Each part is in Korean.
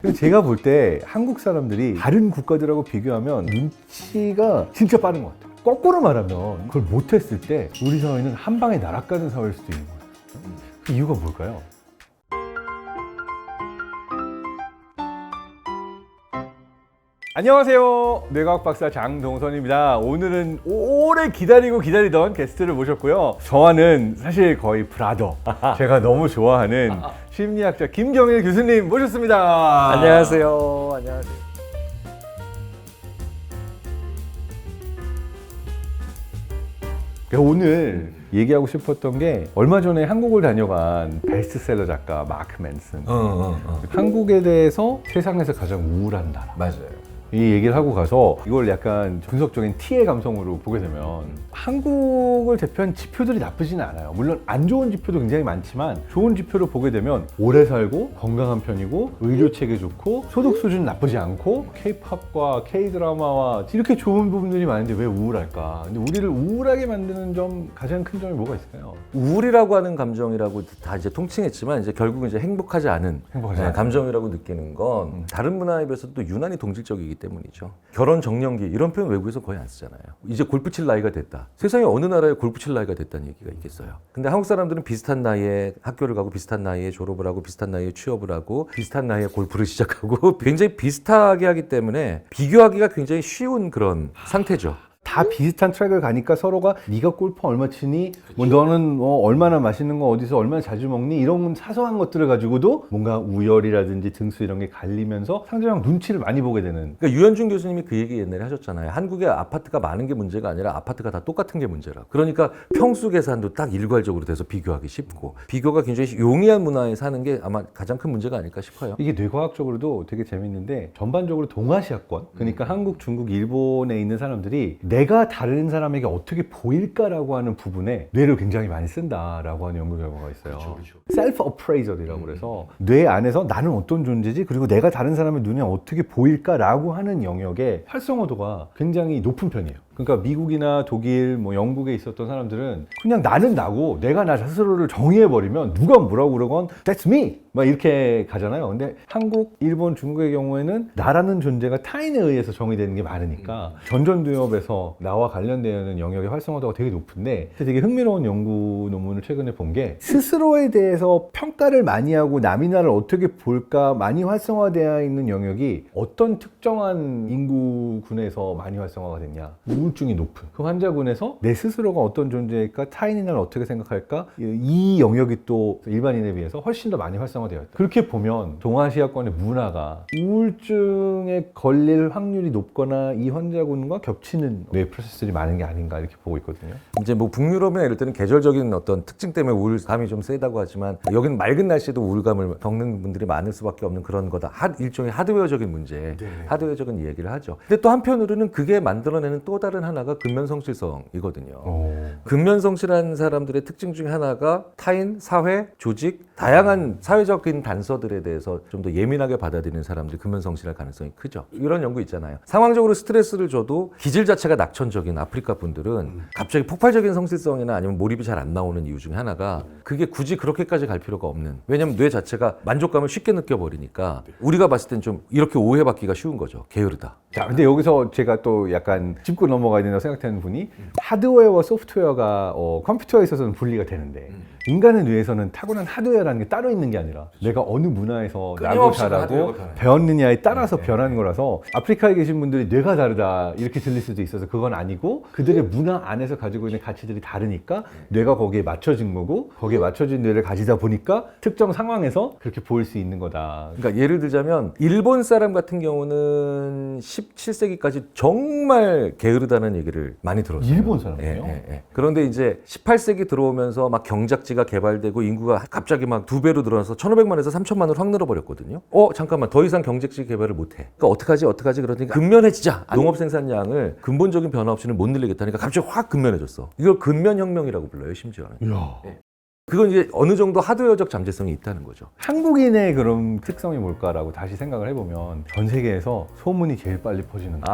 근데 제가 볼 때 한국 사람들이 다른 국가들하고 비교하면 눈치가 진짜 빠른 것 같아요. 거꾸로 말하면 그걸 못했을 때 우리 사회는 한 방에 날아가는 사회일 수도 있는 거예요. 그 이유가 뭘까요? 안녕하세요. 뇌과학 박사 장동선입니다. 오늘은 오래 기다리던 게스트를 모셨고요. 저와는 사실 거의 브라더, 제가 너무 좋아하는 심리학자 김경일 교수님 모셨습니다. 안녕하세요. 안녕하세요. 오늘 얘기하고 싶었던 게 얼마 전에 한국을 다녀간 베스트셀러 작가 마크 맨슨. 한국에 대해서 세상에서 가장 우울한 나라. 맞아요. 이 얘기를 하고 가서 이걸 약간 분석적인 T의 감성으로 보게 되면 한국을 대표한 지표들이 나쁘지는 않아요. 물론 안 좋은 지표도 굉장히 많지만 좋은 지표를 보게 되면 오래 살고 건강한 편이고 의료 체계 좋고 소득 수준 나쁘지 않고 K-팝과 K-드라마와 이렇게 좋은 부분들이 많은데 왜 우울할까? 근데 우리를 우울하게 만드는 점 가장 큰 점이 뭐가 있을까요? 우울이라고 하는 감정이라고 다 이제 통칭했지만 이제 결국은 이제 행복하지 않은 감정이라고 느끼는 건 다른 문화에 비해서 또 유난히 동질적이기 때문이죠. 결혼 정년기 이런 표현 외국에서 거의 안 쓰잖아요. 이제 골프 칠 나이가 됐다. 세상에 어느 나라에 골프 칠 나이가 됐다는 얘기가 있겠어요. 근데 한국 사람들은 비슷한 나이에 학교를 가고 비슷한 나이에 졸업을 하고 비슷한 나이에 취업을 하고 비슷한 나이에 골프를 시작하고 굉장히 비슷하게 하기 때문에 비교하기가 굉장히 쉬운 그런 상태죠. 다 비슷한 트랙을 가니까 서로가 네가 골프 얼마 치니? 뭐 너는 얼마나 맛있는 거 어디서 얼마나 자주 먹니? 이런 사소한 것들을 가지고도 뭔가 우열이라든지 등수 이런 게 갈리면서 상대방 눈치를 많이 보게 되는. 그러니까 유현준 교수님이 그 얘기 옛날에 하셨잖아요. 한국에 아파트가 많은 게 문제가 아니라 아파트가 다 똑같은 게 문제라. 그러니까 평수 계산도 딱 일괄적으로 돼서 비교하기 쉽고 비교가 굉장히 용이한 문화에 사는 게 아마 가장 큰 문제가 아닐까 싶어요. 이게 뇌과학적으로도 되게 재밌는데 전반적으로 동아시아권, 그러니까 한국, 중국, 일본에 있는 사람들이 내가 다른 사람에게 어떻게 보일까라고 하는 부분에 뇌를 굉장히 많이 쓴다라고 하는 연구 결과가 있어요. 셀프 어프레이저이라고 그래서 뇌 안에서 나는 어떤 존재지 그리고 내가 다른 사람의 눈에 어떻게 보일까라고 하는 영역의 활성화도가 굉장히 높은 편이에요. 그러니까 미국이나 독일, 뭐 영국에 있었던 사람들은 그냥 나는 나고 내가 나 스스로를 정의해버리면 누가 뭐라고 그러건 That's me! 막 이렇게 가잖아요. 근데 한국, 일본, 중국의 경우에는 나라는 존재가 타인에 의해서 정의되는 게 많으니까 전전두엽에서 나와 관련되는 영역의 활성화도가 되게 높은데 되게 흥미로운 연구 논문을 최근에 본 게 스스로에 대해서 평가를 많이 하고 남이 나를 어떻게 볼까 많이 활성화되어 있는 영역이 어떤 특정한 인구군에서 많이 활성화가 됐냐. 우울증이 높은 그 환자군에서 내 스스로가 어떤 존재일까 타인이 나를 어떻게 생각할까 이 영역이 또 일반인에 비해서 훨씬 더 많이 활성화되어 있다. 그렇게 보면 동아시아권의 문화가 우울증에 걸릴 확률이 높거나 이 환자군과 겹치는 뇌 프로세스들이 많은 게 아닌가 이렇게 보고 있거든요. 이제 뭐 북유럽이나 이럴 때는 계절적인 어떤 특징 때문에 우울감이 좀 세다고 하지만 여기는 맑은 날씨에도 우울감을 겪는 분들이 많을 수밖에 없는 그런 거다. 일종의 하드웨어적인 문제, 하드웨어적인 이야기를 하죠. 근데 또 한편으로는 그게 만들어내는 또 다른 하나가 근면성실성이거든요. 근면성실한 사람들의 특징 중에 하나가 타인, 사회, 조직, 다양한 사회적인 단서들에 대해서 좀 더 예민하게 받아들이는 사람들이 근면성실할 가능성이 크죠. 이런 연구 있잖아요. 상황적으로 스트레스를 줘도 기질 자체가 낙천적인 아프리카 분들은 갑자기 폭발적인 성실성이나 아니면 몰입이 잘 안 나오는 이유 중에 하나가 그게 굳이 그렇게까지 갈 필요가 없는, 왜냐면 뇌 자체가 만족감을 쉽게 느껴버리니까 우리가 봤을 땐 좀 이렇게 오해받기가 쉬운 거죠. 게으르다. 자, 근데 여기서 제가 또 약간 짚고 넘어가야 된다고 생각하는 분이 하드웨어와 소프트웨어가 컴퓨터에 있어서는 분리가 되는데 인간의 뇌에서는 타고난 하드웨어라는 게 따로 있는 게 아니라 내가 어느 문화에서 나고 자라고 배웠느냐에 따라서 변하는 거라서 아프리카에 계신 분들이 뇌가 다르다 이렇게 들릴 수도 있어서 그건 아니고 그들의 문화 안에서 가지고 있는 가치들이 다르니까 뇌가 거기에 맞춰진 거고 거기에 맞춰진 뇌를 가지다 보니까 특정 상황에서 그렇게 보일 수 있는 거다. 그러니까 예를 들자면 일본 사람 같은 경우는 17세기까지 정말 게으르다는 얘기를 많이 들었어요. 일본 사람이요? 그런데 이제 18세기 들어오면서 막 경작지가 개발되고 인구가 갑자기 막 2배로 늘어나서 1,500만에서 3,000만으로 확 늘어버렸거든요. 잠깐만 더 이상 경작지 개발을 못해. 그러니까 어떡하지 그러니까 근면해지자. 농업 생산량을 근본적인 변화 없이는 못 늘리겠다니까 갑자기 확 근면해졌어. 이걸 근면혁명이라고 불러요, 심지어는. 이야. 그건 이제 어느 정도 하드웨어적 잠재성이 있다는 거죠. 한국인의 그런 특성이 뭘까라고 다시 생각을 해보면 전 세계에서 소문이 제일 빨리 퍼지는 거.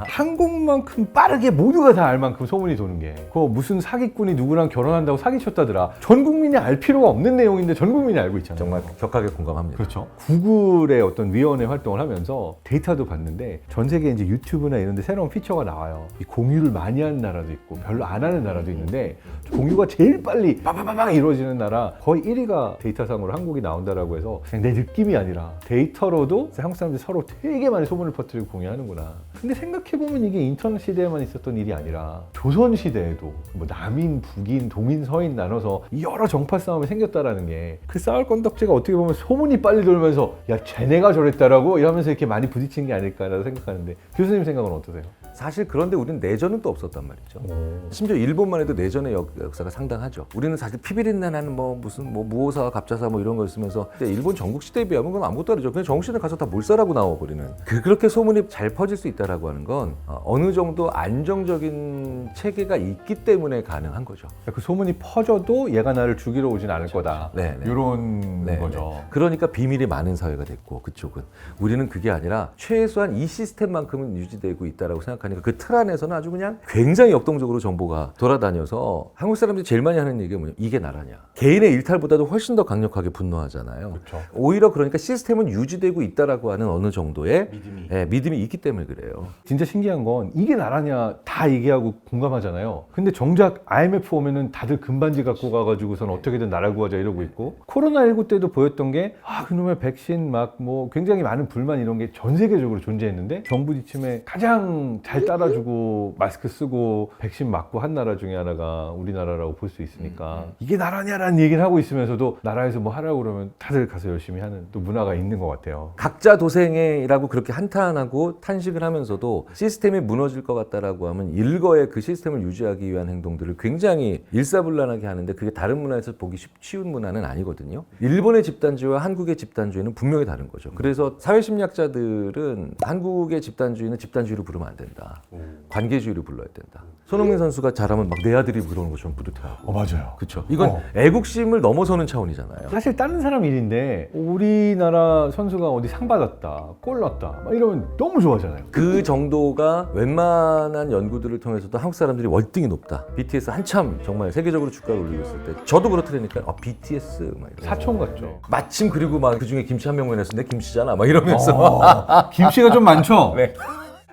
한국만큼 빠르게 모두가 다 알 만큼 소문이 도는 게 그거 무슨 사기꾼이 누구랑 결혼한다고 사기쳤다더라. 전 국민이 알 필요가 없는 내용인데 전 국민이 알고 있잖아요. 정말 격하게 공감합니다. 그렇죠. 구글의 어떤 위원회 활동을 하면서 데이터도 봤는데 전 세계 이제 유튜브나 이런 데 새로운 피처가 나와요. 이 공유를 많이 하는 나라도 있고 별로 안 하는 나라도 있는데 공유가 제일 빨리 빠바바방 이루어지는 나라 거의 1위가 데이터상으로 한국이 나온다라고 해서 그냥 내 느낌이 아니라 데이터로도 한국 사람들이 서로 되게 많이 소문을 퍼뜨리고 공유하는구나. 근데 생각해보면 이게 인터넷 시대에만 있었던 일이 아니라 조선 시대에도 뭐 남인, 북인, 동인, 서인 나눠서 여러 정파 싸움이 생겼다라는 게 그 싸울 건덕지가 어떻게 보면 소문이 빨리 돌면서 야 쟤네가 저랬다라고 이러면서 이렇게 많이 부딪힌 게 아닐까라고 생각하는데 교수님 생각은 어떠세요? 사실 그런데 우리는 내전은 또 없었단 말이죠. 심지어 일본만 해도 내전의 역사가 상당하죠. 우리는 사실 피비린내나는 뭐 무슨 뭐 무오사, 갑자사 뭐 이런 거 있으면서 일본 전국 시대에 비하면 그건 아무것도 아니죠. 그냥 전국 시대 가서 다 몰살하고 나와버리는. 그렇게 소문이 잘 퍼질 수 있다라고 하는 건 어느 정도 안정적인 체계가 있기 때문에 가능한 거죠. 그 소문이 퍼져도 얘가 나를 죽이러 오진 않을 거다. 네, 네. 이런 네, 거죠. 네. 그러니까 비밀이 많은 사회가 됐고 그쪽은 우리는 그게 아니라 최소한 이 시스템만큼은 유지되고 있다라고 생각하니까 그 틀 안에서는 아주 그냥 굉장히 역동적으로 정보가 돌아다녀서 한국 사람들이 제일 많이 하는 얘기가 뭐냐 이게 나라냐 개인의 일탈보다도 훨씬 더 강력하게 분노하잖아요. 그렇죠. 오히려 그러니까 시스템은 유지되고 있다라고 하는 어느 정도의 믿음이 있기 때문에 그래요. 진짜 신기한 건 이게 나라냐 다 얘기하고 공감하잖아요. 근데 정작 IMF 오면은 다들 금반지 갖고 가가지고선 어떻게든 나라 구하자 이러고 있고 코로나19 때도 보였던 게 그놈의 백신 막 뭐 굉장히 많은 불만 이런 게 전 세계적으로 존재했는데 정부 지침에 가장 잘 따라주고 마스크 쓰고 백신 맞고 한 나라 중에 하나가 우리나라라고 볼 수 있으니까 이게 나라냐라는 얘기를 하고 있으면서도 나라에서 뭐 하라고 그러면 다들 가서 열심히 하는 또 문화가 있는 것 같아요. 각자 도생해라고 그렇게 한탄하고 탄식을 하면서도 시스템이 무너질 것 같다라고 하면 일거에 그 시스템을 유지하기 위한 행동들을 굉장히 일사불란하게 하는데 그게 다른 문화에서 보기 쉬운 문화는 아니거든요. 일본의 집단주의와 한국의 집단주의는 분명히 다른 거죠. 그래서 사회심리학자들은 한국의 집단주의는 집단주의로 부르면 안 된다. 관계주의로 불러야 된다. 손흥민 선수가 잘하면 막 내 아들이 그러는 것처럼 뿌듯해하고. 맞아요. 그렇죠. 이건 애국심을 넘어서는 차원이잖아요. 사실 다른 사람 일인데 우리나라 선수가 어디 상 받았다, 골 넣었다 막 이러면 너무 좋아하잖아요. 그 정도가 웬만한 연구들을 통해서도 한국 사람들이 월등히 높다. BTS 한참 정말 세계적으로 주가를 올리고 있을 때 저도 그렇더라니까 BTS 막 이러면서. 사촌 같죠. 마침 그리고 막 그중에 김치 한 명만 했는데 김치잖아 막 이러면서 김씨가 좀 많죠? 네.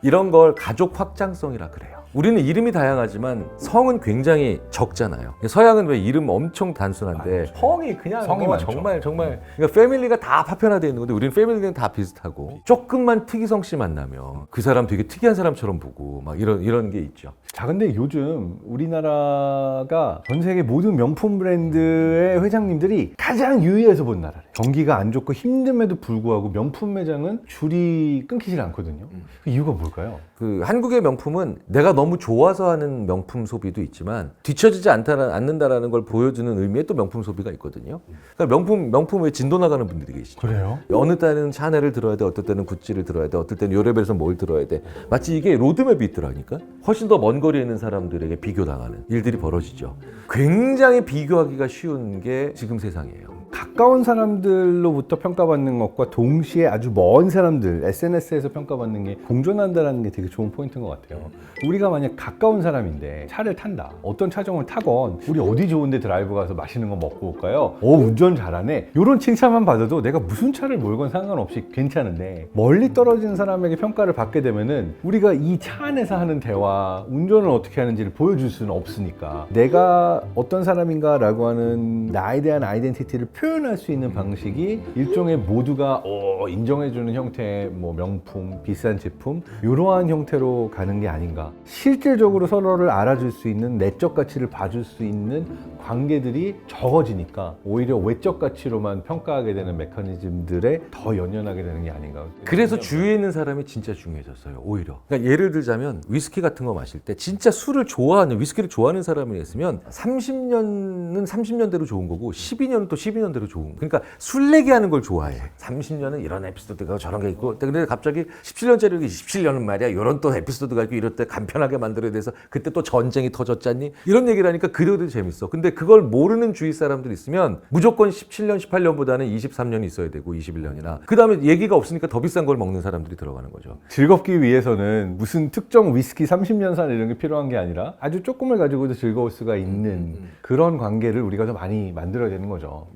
이런 걸 가족 확장성이라 그래요. 우리는 이름이 다양하지만 성은 굉장히 적잖아요. 서양은 왜 이름 엄청 단순한데 성이 그냥 성이 많죠. 정말 그러니까 패밀리가 다 파편화되어 있는 건데 우리는 패밀리는 다 비슷하고 조금만 특이성 씨 만나면 그 사람 되게 특이한 사람처럼 보고 막 이런 게 있죠. 자, 근데 요즘 우리나라가 전 세계 모든 명품 브랜드의 회장님들이 가장 유의해서 본 나라래요. 경기가 안 좋고 힘듦에도 불구하고 명품 매장은 줄이 끊기질 않거든요. 그 이유가 뭘까요? 그 한국의 명품은 내가 너무 좋아서 하는 명품 소비도 있지만 뒤처지지 않는다라는 걸 보여주는 의미의 또 명품 소비가 있거든요. 그러니까 명품에 진도 나가는 분들이 계시죠. 그래요? 어느 때는 샤넬을 들어야 돼, 어떨 때는 구찌를 들어야 돼, 어떨 때는 요레벨에서 뭘 들어야 돼. 마치 이게 로드맵이 있더라니까. 훨씬 더 먼 거리에 있는 사람들에게 비교당하는 일들이 벌어지죠. 굉장히 비교하기가 쉬운 게 지금 세상이에요. 가까운 사람들로부터 평가받는 것과 동시에 아주 먼 사람들, SNS에서 평가받는 게 공존한다는 게 되게 좋은 포인트인 것 같아요. 우리가 만약 가까운 사람인데 차를 탄다. 어떤 차종을 타건 우리 어디 좋은데 드라이브 가서 맛있는 거 먹고 올까요? 운전 잘하네. 이런 칭찬만 받아도 내가 무슨 차를 몰건 상관없이 괜찮은데 멀리 떨어진 사람에게 평가를 받게 되면은 우리가 이 차 안에서 하는 대화, 운전을 어떻게 하는지를 보여줄 수는 없으니까 내가 어떤 사람인가 라고 하는 나에 대한 아이덴티티를 표현할 수 있는 방식이 일종의 모두가 인정해주는 형태의 뭐 명품, 비싼 제품 이러한 형태로 가는 게 아닌가. 실질적으로 서로를 알아줄 수 있는 내적 가치를 봐줄 수 있는 관계들이 적어지니까 오히려 외적 가치로만 평가하게 되는 메커니즘들에 더 연연하게 되는 게 아닌가. 그래서 주위에 있는 사람이 진짜 중요해졌어요. 오히려. 그러니까 예를 들자면 위스키 같은 거 마실 때 진짜 술을 좋아하는 위스키를 좋아하는 사람이 있으면 30년은 30년대로 좋은 거고 12년은 또 12년대로 좋은. 그러니까 술래기 하는 걸 좋아해. 30년은 이런 에피소드가 저런 게 있고, 근데 갑자기 17년짜리 17년은 말이야 이런 또 에피소드가 있고 이럴 때 간편하게 만들어야 돼서 그때 또 전쟁이 터졌잖니 이런 얘기를 하니까 그래도 재밌어. 근데 그걸 모르는 주위 사람들이 있으면 무조건 17년, 18년보다는 23년이 있어야 되고 21년이나 그 다음에 얘기가 없으니까 더 비싼 걸 먹는 사람들이 들어가는 거죠. 즐겁기 위해서는 무슨 특정 위스키 30년산 이런 게 필요한 게 아니라 아주 조금을 가지고도 즐거울 수가 있는 그런 관계를 우리가 더 많이 만들어야 되는 거죠.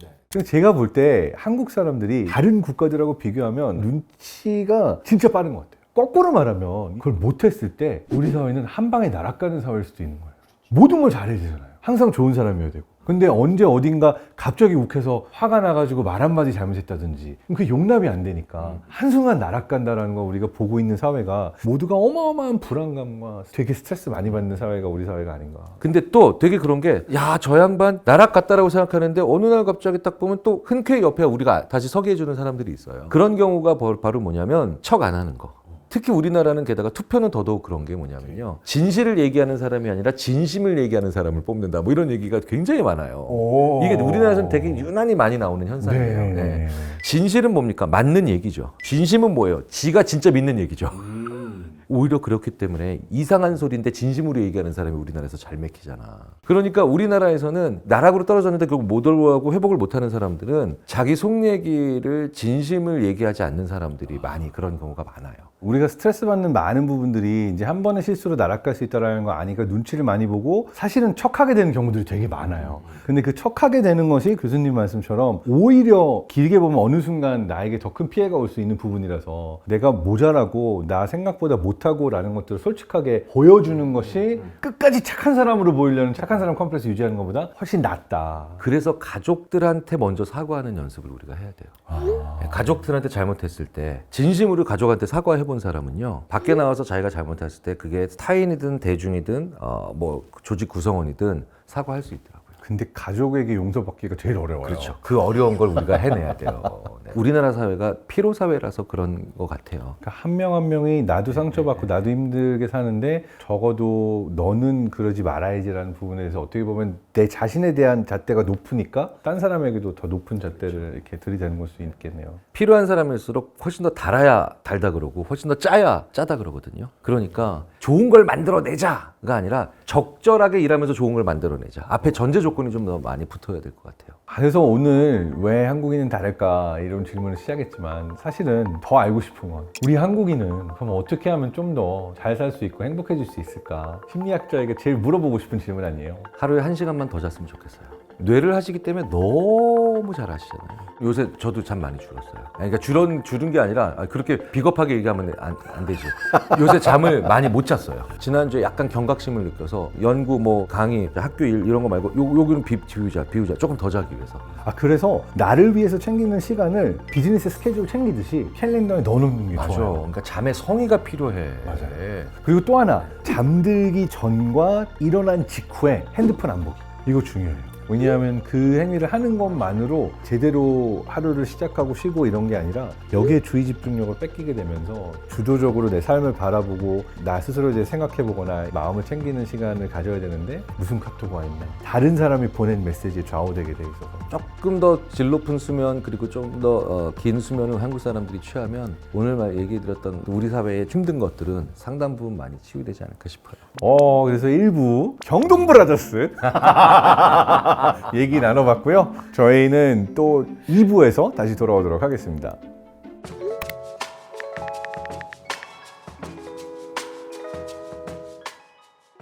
제가 볼 때 한국 사람들이 다른 국가들하고 비교하면 눈치가 진짜 빠른 것 같아요. 거꾸로 말하면 그걸 못했을 때 우리 사회는 한 방에 날아가는 사회일 수도 있는 거예요. 모든 걸 잘해야 되잖아요. 항상 좋은 사람이어야 되고. 근데 언제 어딘가 갑자기 욱해서 화가 나가지고 말 한마디 잘못했다든지 그게 용납이 안 되니까 한순간 날아간다라는 거 우리가 보고 있는 사회가 모두가 어마어마한 불안감과 되게 스트레스 많이 받는 사회가 우리 사회가 아닌가. 근데 또 되게 그런 게 야, 저 양반 날아갔다라고 생각하는데 어느 날 갑자기 딱 보면 또 흔쾌히 옆에 우리가 다시 서게 해주는 사람들이 있어요. 그런 경우가 바로 뭐냐면 척 안 하는 거. 특히 우리나라는 게다가 투표는 더더욱 그런 게 뭐냐면요. 진실을 얘기하는 사람이 아니라 진심을 얘기하는 사람을 뽑는다. 뭐 이런 얘기가 굉장히 많아요. 이게 우리나라에서는 되게 유난히 많이 나오는 현상이에요. 네. 네. 진실은 뭡니까? 맞는 얘기죠. 진심은 뭐예요? 지가 진짜 믿는 얘기죠. 오히려 그렇기 때문에 이상한 소리인데 진심으로 얘기하는 사람이 우리나라에서 잘 맥히잖아. 그러니까 우리나라에서는 나락으로 떨어졌는데 결국 못 올라가고 회복을 못하는 사람들은 자기 속 얘기를 진심을 얘기하지 않는 사람들이 많이 그런 경우가 많아요. 우리가 스트레스 받는 많은 부분들이 이제 한 번의 실수로 날아갈 수 있다는 거 아니까 눈치를 많이 보고 사실은 척하게 되는 경우들이 되게 많아요. 근데 그 척하게 되는 것이 교수님 말씀처럼 오히려 길게 보면 어느 순간 나에게 더 큰 피해가 올 수 있는 부분이라서 내가 모자라고 나 생각보다 못하고 라는 것들을 솔직하게 보여주는 것이 끝까지 착한 사람으로 보이려는 착한 사람 컴플렉스 유지하는 것보다 훨씬 낫다. 그래서 가족들한테 먼저 사과하는 연습을 우리가 해야 돼요. 가족들한테 잘못했을 때 진심으로 가족한테 사과해본 사람은요, 밖에 나와서 자기가 잘못했을 때 그게 타인이든 대중이든 뭐 조직 구성원이든 사과할 수 있더라고요. 근데 가족에게 용서받기가 제일 어려워요. 그렇죠. 그 어려운 걸 우리가 해내야 돼요. 네. 우리나라 사회가 피로 사회라서 그런 것 같아요. 그러니까 한 명 한 명이 나도 상처받고 나도 힘들게 사는데 적어도 너는 그러지 말아야지라는 부분에 대해서 어떻게 보면 내 자신에 대한 잣대가 높으니까 딴 사람에게도 더 높은 잣대를 이렇게 들이대는 걸 수 있겠네요. 필요한 사람일수록 훨씬 더 달아야 달다 그러고 훨씬 더 짜야 짜다 그러거든요. 그러니까 좋은 걸 만들어내자가 아니라 적절하게 일하면서 좋은 걸 만들어내자. 앞에 전제 조건이 좀 더 많이 붙어야 될 것 같아요. 그래서 오늘 왜 한국인은 다를까 이런 질문을 시작했지만 사실은 더 알고 싶은 건 우리 한국인은 그럼 어떻게 하면 좀 더 잘 살 수 있고 행복해질 수 있을까? 심리학자에게 제일 물어보고 싶은 질문 아니에요? 하루에 1시간만 더 잤으면 좋겠어요. 뇌를 하시기 때문에 너무 잘 하시잖아요. 요새 저도 잠 많이 줄었어요. 그러니까 줄은 게 아니라 그렇게 비겁하게 얘기하면 안 되지. 요새 잠을 많이 못 잤어요. 지난주에 약간 경각심을 느껴서 연구 뭐 강의, 학교 일 이런 거 말고 여기는 비우자 조금 더 자기 위해서. 그래서 나를 위해서 챙기는 시간을 비즈니스 스케줄 챙기듯이 캘린더에 넣어놓는 게 맞아. 좋아요. 그러니까 잠의 성의가 필요해. 맞아요. 그리고 또 하나, 잠들기 전과 일어난 직후에 핸드폰 안 보기. 이거 중요해요. 왜냐하면 그 행위를 하는 것만으로 제대로 하루를 시작하고 쉬고 이런 게 아니라 여기에 주의 집중력을 뺏기게 되면서 주도적으로 내 삶을 바라보고 나 스스로 이제 생각해보거나 마음을 챙기는 시간을 가져야 되는데 무슨 카톡 와 있나, 다른 사람이 보낸 메시지에 좌우되게 돼 있어서 조금 더 질 높은 수면 그리고 좀 더 긴 수면을 한국 사람들이 취하면 오늘 얘기해드렸던 우리 사회의 힘든 것들은 상당 부분 많이 치유되지 않을까 싶어요. 그래서 1부 경동브라더스 얘기 나눠봤고요. 저희는 또 2부에서 다시 돌아오도록 하겠습니다.